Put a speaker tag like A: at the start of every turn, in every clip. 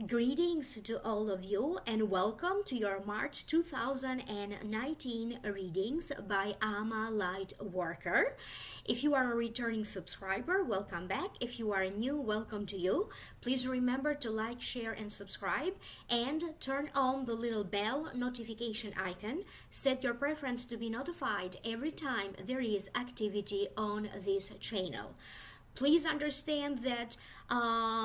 A: Greetings to all of you and welcome to your March 2019 readings by LightWorker. If you are a returning subscriber, welcome back. If you are new, welcome to you. Please remember to like, share, and subscribe and turn on the little bell notification icon. Set your preference to be notified every time there is activity on this channel. Please understand that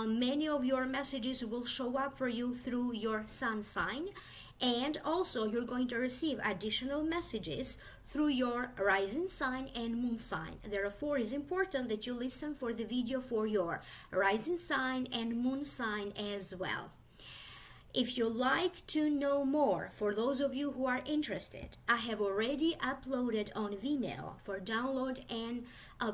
A: many of your messages will show up for you through your sun sign, and also you're going to receive additional messages through your rising sign and moon sign. Therefore, it's important that you listen for the video for your rising sign and moon sign as well. If you like to know more, for those of you who are interested, I have already uploaded on Vimeo for download and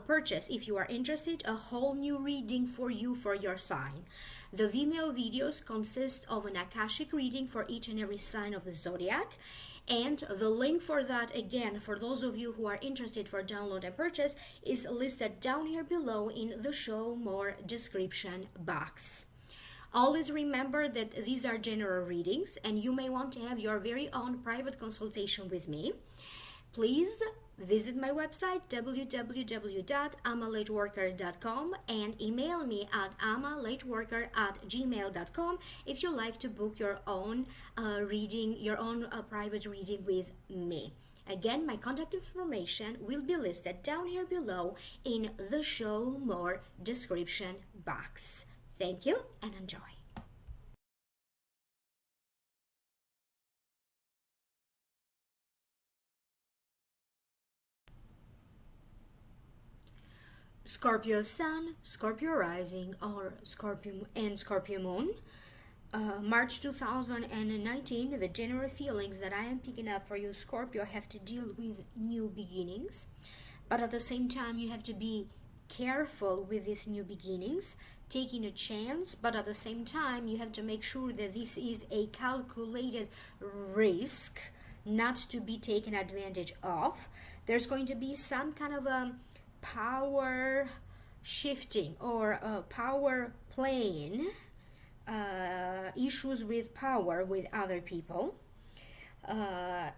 A: purchase, if you are interested, a whole new reading for you for your sign. The Vimeo videos consist of an Akashic reading for each and every sign of the zodiac, and the link for that, again, for those of you who are interested for download and purchase, is listed down here below in the show more description box. Always remember that these are general readings and you may want to have your very own private consultation with me. Please visit my website www.amalightworker.com and email me at amalightworker@gmail.com if you like to book your own reading, your own private reading with me. Again, my contact information will be listed down here below in the show more description box. Thank you and enjoy. Scorpio Sun, Scorpio Rising, or Scorpio and Scorpio Moon. March 2019, the general feelings that I am picking up for you, Scorpio, have to deal with new beginnings. But at the same time, you have to be careful with these new beginnings, taking a chance, but at the same time you have to make sure that this is a calculated risk, not to be taken advantage of. There's going to be some kind of a power shifting or a power playing, issues with power with other people.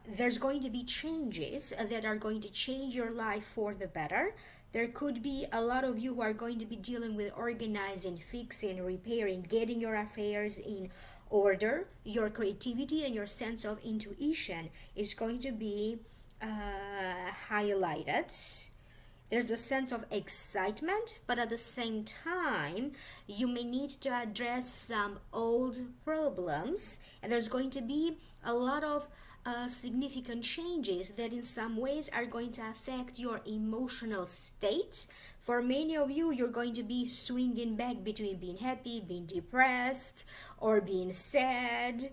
A: There's going to be changes that are going to change your life for the better. There could be a lot of you who are going to be dealing with organizing, fixing, repairing, getting your affairs in order. Your creativity and your sense of intuition is going to be highlighted. There's a sense of excitement, but at the same time, you may need to address some old problems, and there's going to be a lot of significant changes that in some ways are going to affect your emotional state. For many of you, you're going to be swinging back between being happy, being depressed, or being sad.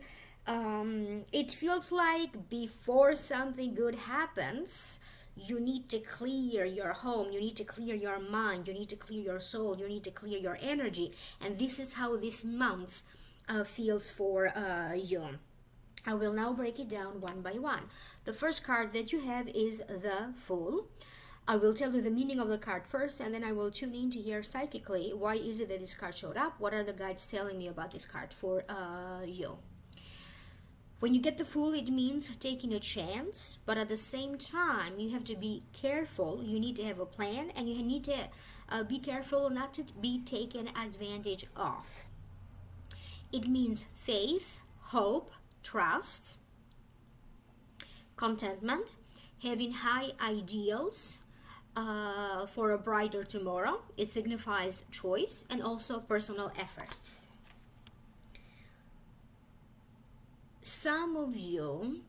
A: It feels like before something good happens, you need to clear your home, you need to clear your mind, you need to clear your soul, you need to clear your energy. And this is how this month feels for you. I will now break it down one by one. The first card that you have is the Fool. I will tell you the meaning of the card first, and then I will tune in to hear psychically why is it that this card showed up, what are the guides telling me about this card for you. When you get the Fool, it means taking a chance, but at the same time, you have to be careful. You need to have a plan, and you need to be careful not to be taken advantage of. It means faith, hope, trust, contentment, having high ideals for a brighter tomorrow. It signifies choice and also personal efforts. Some of you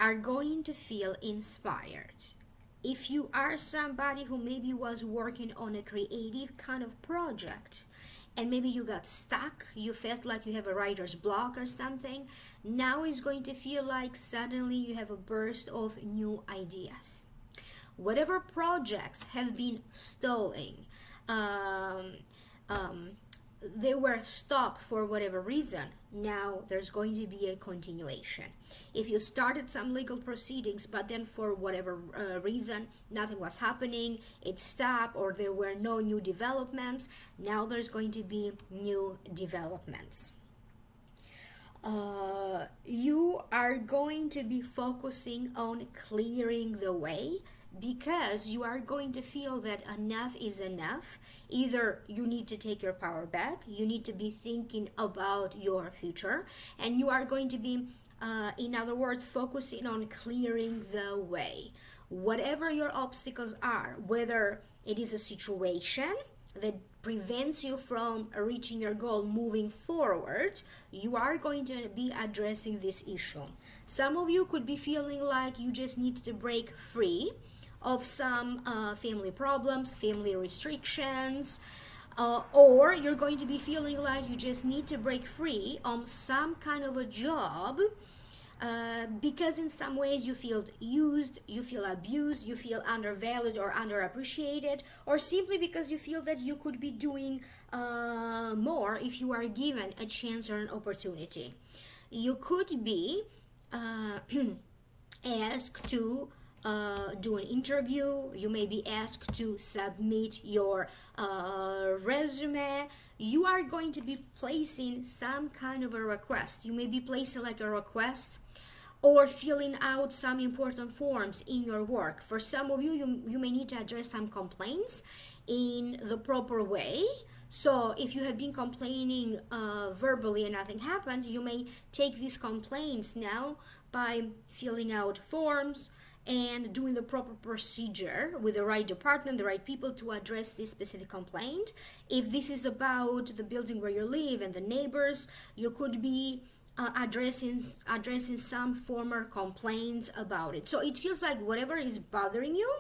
A: are going to feel inspired. If you are somebody who maybe was working on a creative kind of project and maybe you got stuck, you felt like you have a writer's block or something, now it's going to feel like suddenly you have a burst of new ideas. Whatever projects have been stalling, they were stopped for whatever reason, now there's going to be a continuation. If you started some legal proceedings, but then for whatever reason nothing was happening, it stopped, or there were no new developments, now there's going to be new developments. You are going to be focusing on clearing the way, because you are going to feel that enough is enough. Either you need to take your power back, you need to be thinking about your future, and you are going to be, in other words, focusing on clearing the way. Whatever your obstacles are, whether it is a situation that prevents you from reaching your goal, moving forward, you are going to be addressing this issue. Some of you could be feeling like you just need to break free of some family problems, family restrictions, or you're going to be feeling like you just need to break free on some kind of a job, because in some ways you feel used, you feel abused, you feel undervalued or underappreciated, or simply because you feel that you could be doing more if you are given a chance or an opportunity. You could be asked to do an interview, you may be asked to submit your resume. You are going to be placing some kind of a request. You may be placing like a request or filling out some important forms in your work. For some of you, you may need to address some complaints in the proper way. So if you have been complaining verbally and nothing happened, you may take these complaints now by filling out forms and doing the proper procedure with the right department, the right people to address this specific complaint. If this is about the building where you live and the neighbors, you could be addressing some former complaints about it. So it feels like whatever is bothering you,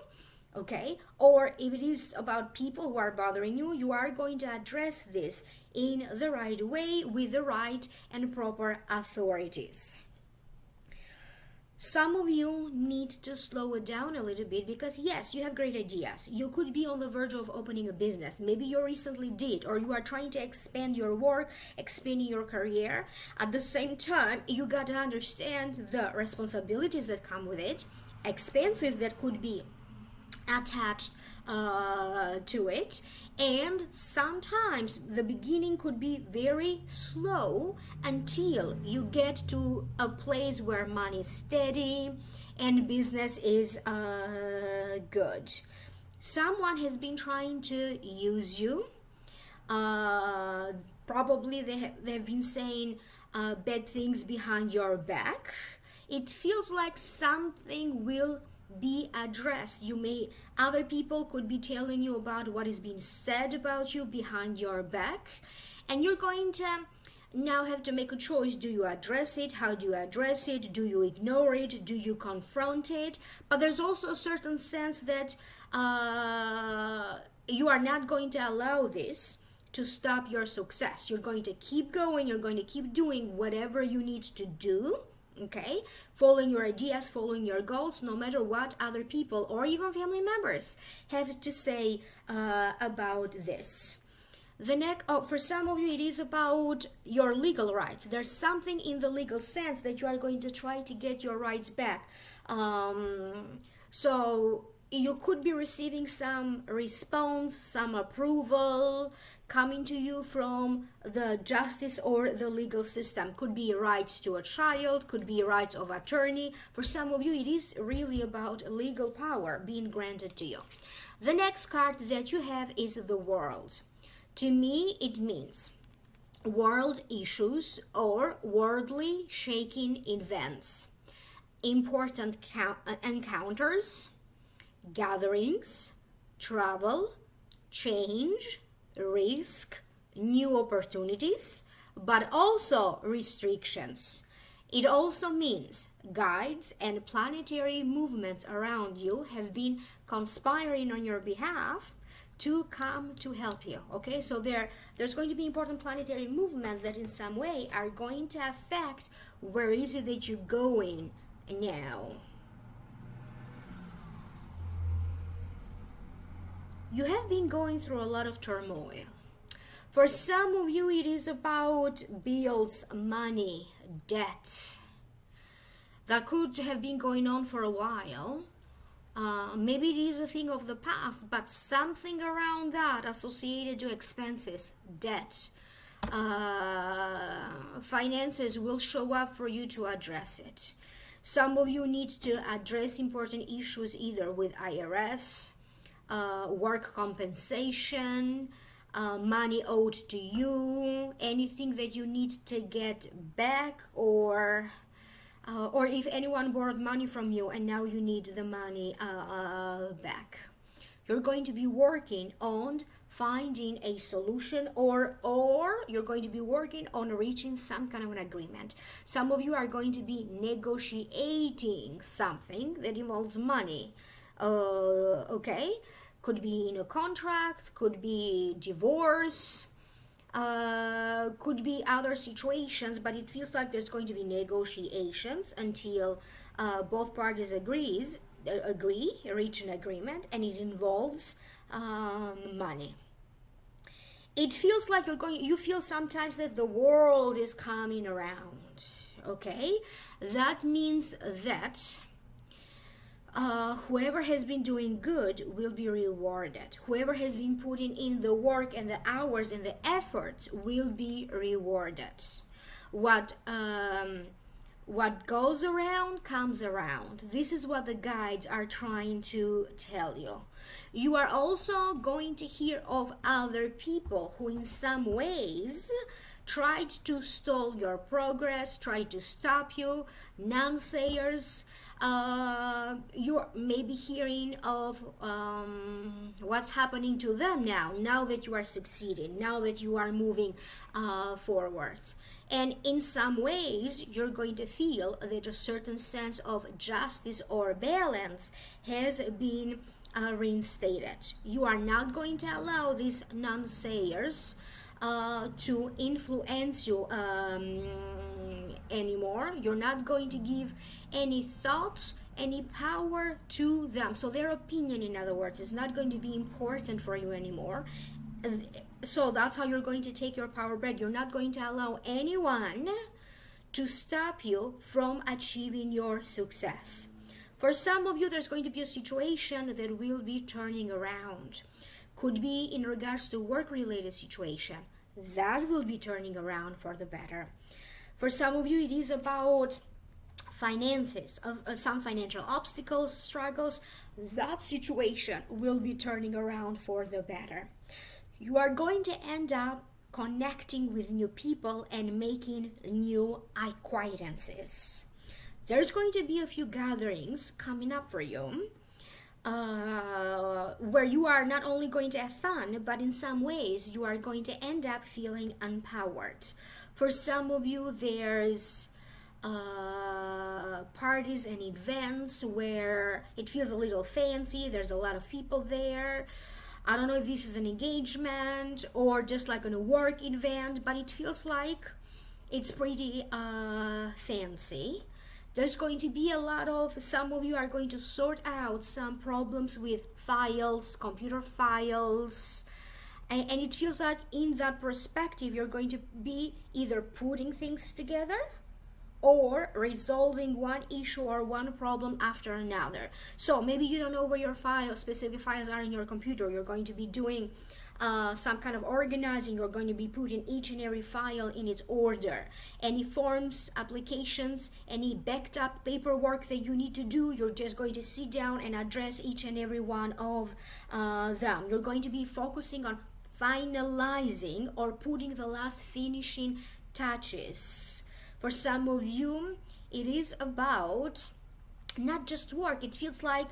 A: okay, or if it is about people who are bothering you, you are going to address this in the right way with the right and proper authorities. Some of you need to slow it down a little bit, because yes, you have great ideas. You could be on the verge of opening a business. Maybe you recently did, or you are trying to expand your work, expanding your career. At the same time, you got to understand the responsibilities that come with it, expenses that could be attached to it, and sometimes the beginning could be very slow until you get to a place where money is steady and business is good. Someone has been trying to use you. Probably they've been saying bad things behind your back. It feels like something will be addressed. Other people could be telling you about what is being said about you behind your back, and you're going to now have to make a choice. Do you address it? How do you address it? Do you ignore it? Do you confront it? But there's also a certain sense that you are not going to allow this to stop your success. You're going to keep going. You're going to keep doing whatever you need to do. Okay, following your ideas, following your goals, no matter what other people or even family members have to say about this. For some of you, it is about your legal rights. There's something in the legal sense that you are going to try to get your rights back. So you could be receiving some response, some approval coming to you from the justice or the legal system. Could be rights to a child, could be rights of attorney. For some of you, it is really about legal power being granted to you. The next card that you have is the World. To me, it means world issues or worldly shaking events, important encounters, gatherings, travel, change, risk, new opportunities, but also restrictions. It also means guides and planetary movements around you have been conspiring on your behalf to come to help you. Okay, so there's going to be important planetary movements that in some way are going to affect where is it that you're going now. You have been going through a lot of turmoil. For some of you, it is about bills, money, debt. That could have been going on for a while. Maybe it is a thing of the past, but something around that associated to expenses, debt, finances will show up for you to address it. Some of you need to address important issues either with IRS, work compensation, money owed to you, anything that you need to get back, or if anyone borrowed money from you and now you need the money back. You're going to be working on finding a solution, or you're going to be working on reaching some kind of an agreement. Some of you are going to be negotiating something that involves money. Okay? Could be in a contract, could be divorce, could be other situations, but it feels like there's going to be negotiations until both parties reach an agreement, and it involves money. It feels like you feel sometimes that the world is coming around. Okay, that means that whoever has been doing good will be rewarded. Whoever has been putting in the work and the hours and the efforts will be rewarded. What goes around comes around. This is what the guides are trying to tell you. You are also going to hear of other people who in some ways tried to stall your progress, tried to stop you, naysayers. You're maybe hearing of what's happening to them now that you are succeeding, now that you are moving forward. And in some ways, you're going to feel that a certain sense of justice or balance has been reinstated. You are not going to allow these naysayers to influence you anymore. You're not going to give any thoughts, any power to them. So their opinion, in other words, is not going to be important for you anymore. So that's how you're going to take your power back. You're not going to allow anyone to stop you from achieving your success. For some of you, there's going to be a situation that will be turning around. Could be in regards to work-related situation. That will be turning around for the better. For some of you, it is about finances, some financial obstacles, struggles. That situation will be turning around for the better. You are going to end up connecting with new people and making new acquaintances. There's going to be a few gatherings coming up for you where you are not only going to have fun, but in some ways you are going to end up feeling empowered. For some of you, there's parties and events where it feels a little fancy, there's a lot of people there. I don't know if this is an engagement or just like a work event, but it feels like it's pretty fancy. There's going to be some of you are going to sort out some problems with files, computer files, and it feels like in that perspective you're going to be either putting things together or resolving one issue or one problem after another. So maybe you don't know where your specific files are in your computer. You're going to be doing some kind of organizing. You're going to be putting each and every file in its order. Any forms, applications, any backed up paperwork that you need to do, you're just going to sit down and address each and every one of them. You're going to be focusing on finalizing or putting the last finishing touches. For some of you, it is about not just work. It feels like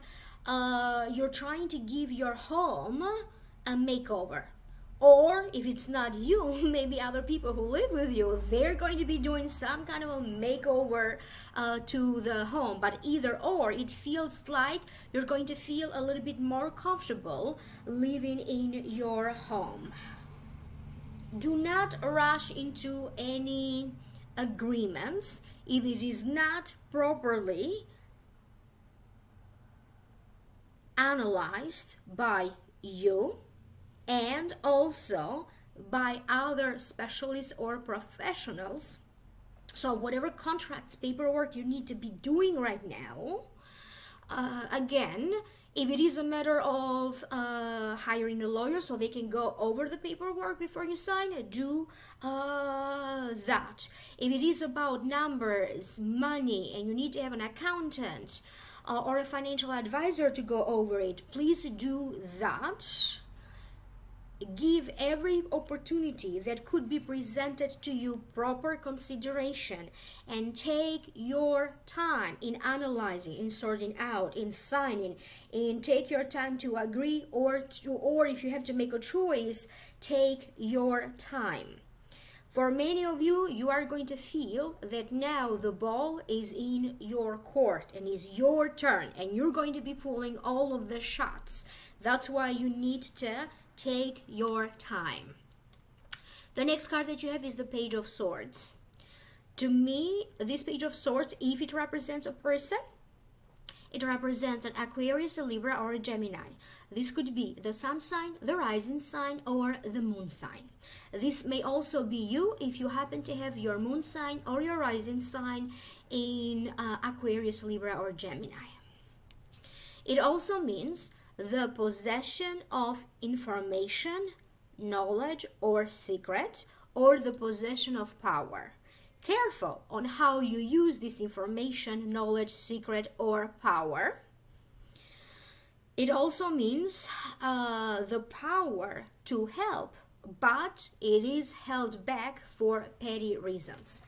A: you're trying to give your home a makeover. Or if it's not you, maybe other people who live with you, they're going to be doing some kind of a makeover to the home. But either or, it feels like you're going to feel a little bit more comfortable living in your home. Do not rush into any agreements if it is not properly analyzed by you and also by other specialists or professionals. So whatever contracts, paperwork you need to be doing right now, again, if it is a matter of hiring a lawyer so they can go over the paperwork before you sign, do that. If it is about numbers, money, and you need to have an accountant or a financial advisor to go over it, please do that. Give every opportunity that could be presented to you proper consideration, and take your time in analyzing, in sorting out, in signing, and take your time to agree or if you have to make a choice, take your time. For many of you, you are going to feel that now the ball is in your court and is your turn, and you're going to be pulling all of the shots. That's why you need to take your time. The next card that you have is the Page of Swords. To me, this Page of Swords, if it represents a person, it represents an Aquarius, a Libra, or a Gemini. This could be the sun sign, the rising sign, or the moon sign. This may also be you if you happen to have your moon sign or your rising sign in Aquarius, Libra, or Gemini. It also means the possession of information, knowledge, or secret, or the possession of power. Careful on how you use this information, knowledge, secret, or power. It also means the power to help, but it is held back for petty reasons.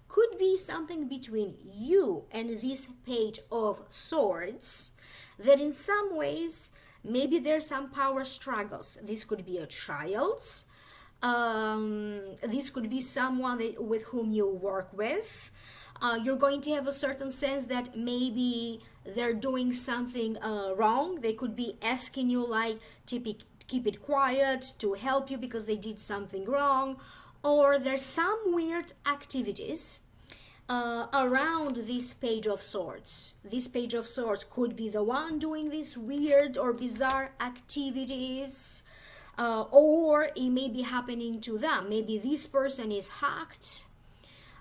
A: Could be something between you and this Page of Swords that in some ways maybe there's some power struggles. This could be a child. This could be someone with whom you work with. You're going to have a certain sense that maybe they're doing something wrong. They could be asking you like to keep it quiet, to help you because they did something wrong. Or there's some weird activities around this Page of Swords. This Page of Swords could be the one doing these weird or bizarre activities, or it may be happening to them. Maybe this person is hacked,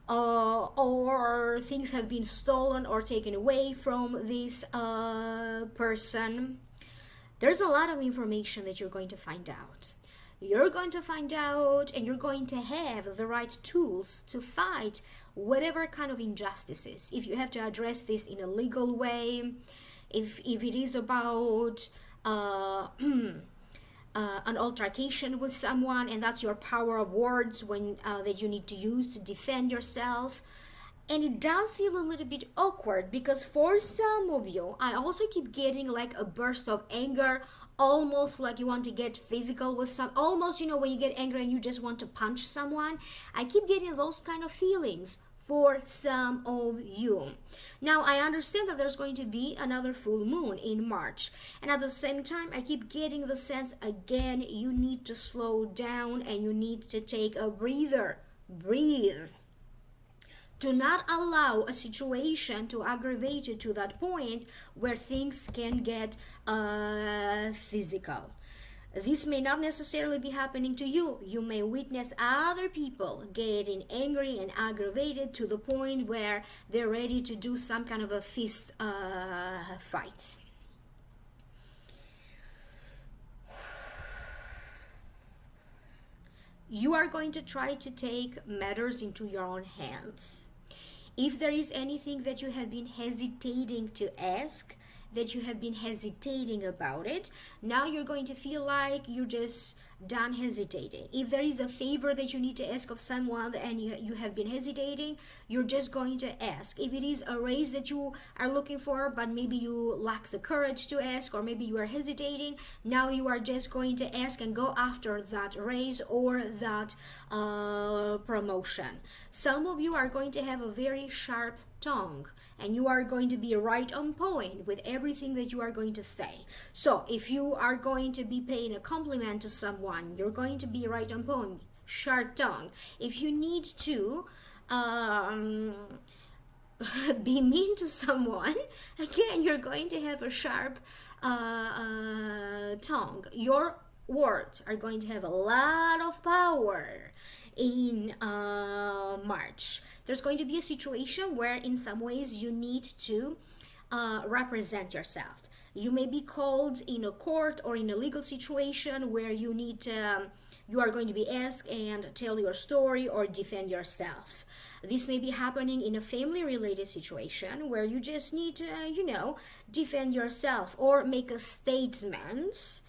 A: or things have been stolen or taken away from this person. There's a lot of information that you're going to find out. You're going to find out, and you're going to have the right tools to fight whatever kind of injustices. If you have to address this in a legal way, if it is about an altercation with someone, and that's your power of words that you need to use to defend yourself. And it does feel a little bit awkward because for some of you, I also keep getting like a burst of anger, almost like you want to get physical with almost, when you get angry and you just want to punch someone. I keep getting those kind of feelings for some of you. Now, I understand that there's going to be another full moon in March. And at the same time, I keep getting the sense, again, you need to slow down and you need to take a breather. Breathe. Do not allow a situation to aggravate you to that point where things can get physical. This may not necessarily be happening to you. You may witness other people getting angry and aggravated to the point where they're ready to do some kind of a fist fight. You are going to try to take matters into your own hands. If there is anything that you have been hesitating to ask, that you have been hesitating about it, now you're going to feel like you're just done hesitating. If there is a favor that you need to ask of someone and you have been hesitating, you're just going to ask. If it is a raise that you are looking for, but maybe you lack the courage to ask, or maybe you are hesitating, now you are just going to ask and go after that raise or that promotion. Some of you are going to have a very sharp tongue, and you are going to be right on point with everything that you are going to say. So if you are going to be paying a compliment to someone, you're going to be right on point, sharp tongue. If you need to be mean to someone, again, you're going to have a sharp tongue. Your words are going to have a lot of power in March. There's going to be a situation where in some ways you need to represent yourself. You may be called in a court or in a legal situation where you need to, you are going to be asked and tell your story or defend yourself. This may be happening in a family related situation where you just need to, defend yourself or make a statement.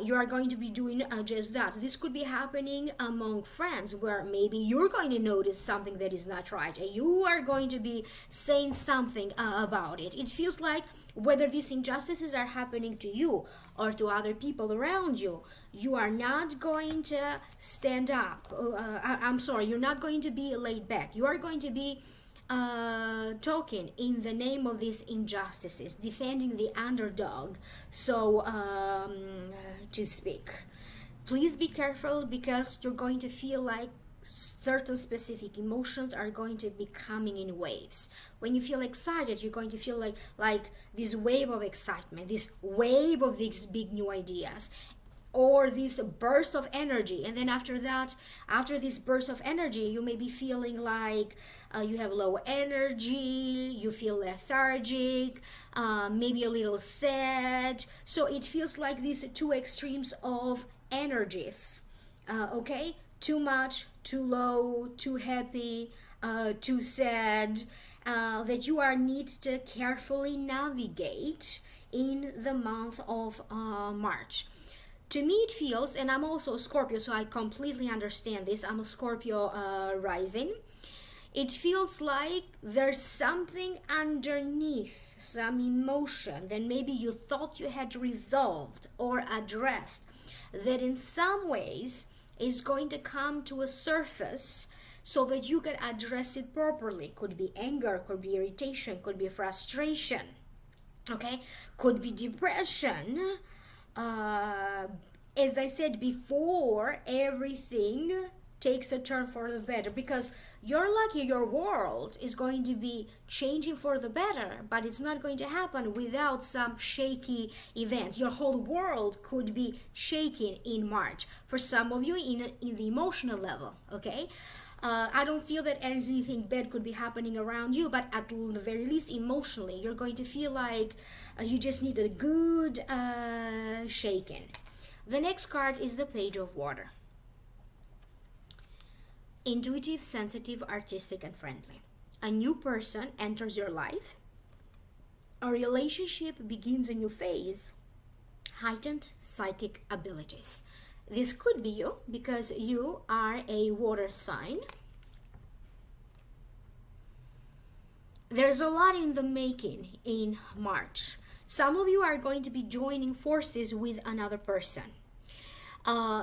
A: You are going to be doing just that. This could be happening among friends where maybe you're going to notice something that is not right and you are going to be saying something about it. It feels like whether these injustices are happening to you or to other people around you, you are not going to stand up. I'm sorry, you're not going to be laid back. You are going to be talking in the name of these injustices, defending the underdog, so to speak. Please be careful because you're going to feel like certain specific emotions are going to be coming in waves. When you feel excited, you're going to feel like this wave of excitement, this wave of these big new ideas, or this burst of energy, and then after that, after this burst of energy, you may be feeling like you have low energy, you feel lethargic, maybe a little sad. So it feels like these two extremes of energies. Okay, too much, too low, too happy, too sad, that you are need to carefully navigate in the month of March. To me it feels, and I'm also a Scorpio, so I completely understand this. I'm a Scorpio rising. It feels like there's something underneath, some emotion that maybe you thought you had resolved or addressed, that in some ways is going to come to a surface so that you can address it properly. Could be anger, could be irritation, could be frustration, okay, could be depression. As I said before, everything takes a turn for the better, because you're lucky your world is going to be changing for the better, but it's not going to happen without some shaky events. Your whole world could be shaking in March. For some of you, in the emotional level, okay? I don't feel that anything bad could be happening around you, but at the very least emotionally, you're going to feel like you just need a good shaking. The next card is the Page of Water. Intuitive, sensitive, artistic, and friendly. A new person enters your life. A relationship begins a new phase. Heightened psychic abilities. This could be you because you are a water sign. There's a lot in the making in March. Some of you are going to be joining forces with another person.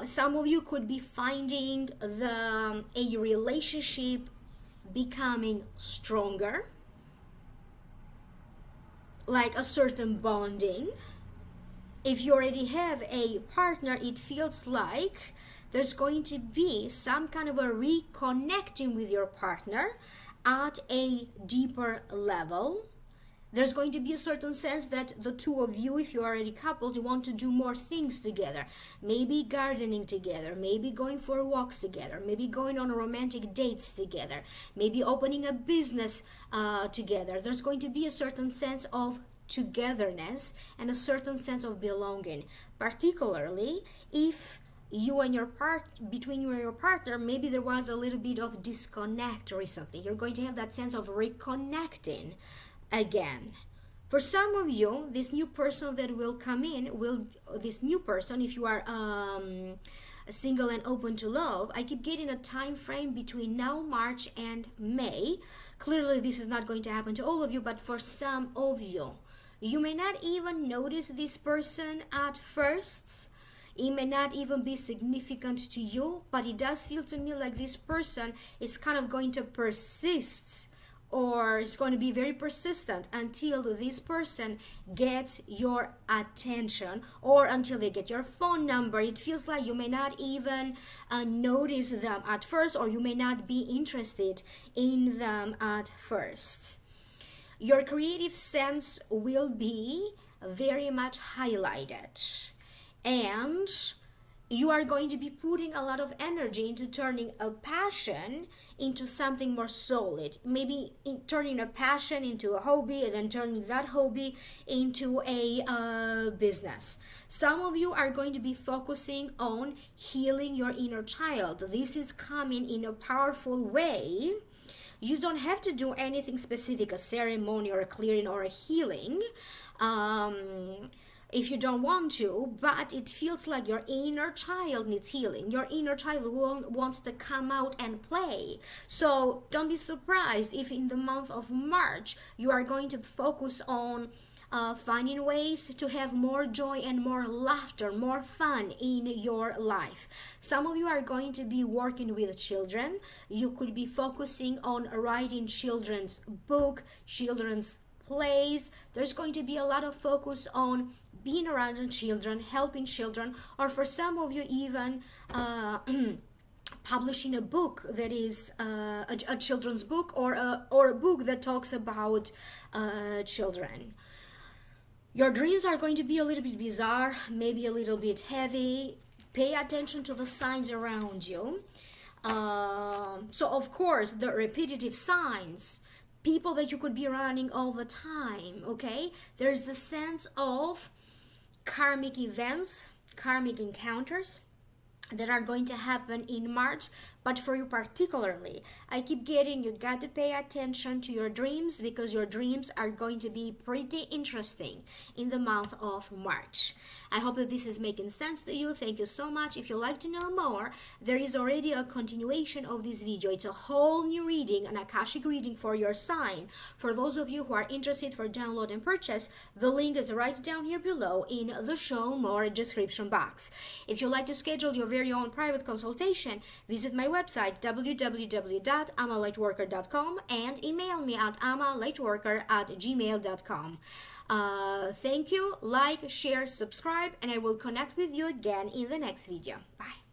A: Some of you could be finding a relationship becoming stronger, like a certain bonding. If you already have a partner, it feels like there's going to be some kind of a reconnecting with your partner at a deeper level. There's going to be a certain sense that the two of you, if you're already coupled, you want to do more things together. Maybe gardening together, maybe going for walks together, maybe going on romantic dates together, maybe opening a business together. There's going to be a certain sense of togetherness and a certain sense of belonging, particularly if you and between you and your partner, maybe there was a little bit of disconnect recently. You're going to have that sense of reconnecting again. For some of you, this new person that will come in this new person, if you are single and open to love, I keep getting a time frame between now, March, and May. Clearly this is not going to happen to all of you, but for some of you, you may not even notice this person at first. It may not even be significant to you, but it does feel to me like this person is kind of going to persist, or is going to be very persistent until this person gets your attention, or until they get your phone number. It feels like you may not even notice them at first, or you may not be interested in them at first. Your creative sense will be very much highlighted. and you are going to be putting a lot of energy into turning a passion into something more solid. Maybe turning a passion into a hobby, and then turning that hobby into a business. Some of you are going to be focusing on healing your inner child. This is coming in a powerful way. You don't have to do anything specific, a ceremony or a clearing or a healing. If you don't want to, but it feels like your inner child needs healing. Your inner child wants to come out and play. So don't be surprised if in the month of March you are going to focus on finding ways to have more joy and more laughter, more fun in your life. Some of you are going to be working with children. You could be focusing on writing children's book, children's plays. There's going to be a lot of focus on being around children, helping children, or for some of you even publishing a book that is a children's book, or a book that talks about children. Your dreams are going to be a little bit bizarre, maybe a little bit heavy. Pay attention to the signs around you. So of course, the repetitive signs, people that you could be running all the time, okay? There's the sense of karmic events, karmic encounters that are going to happen in March. But for you particularly, I keep getting, you got to pay attention to your dreams, because your dreams are going to be pretty interesting in the month of March. I hope that this is making sense to you. Thank you so much. If you'd like to know more, there is already a continuation of this video. It's a whole new reading, an Akashic reading for your sign. For those of you who are interested for download and purchase, the link is right down here below in the show more description box. If you'd like to schedule your very own private consultation, visit my website www.amalightworker.com and email me at amalightworker@gmail.com. Thank you, like, share, subscribe, and I will connect with you again in the next video. Bye.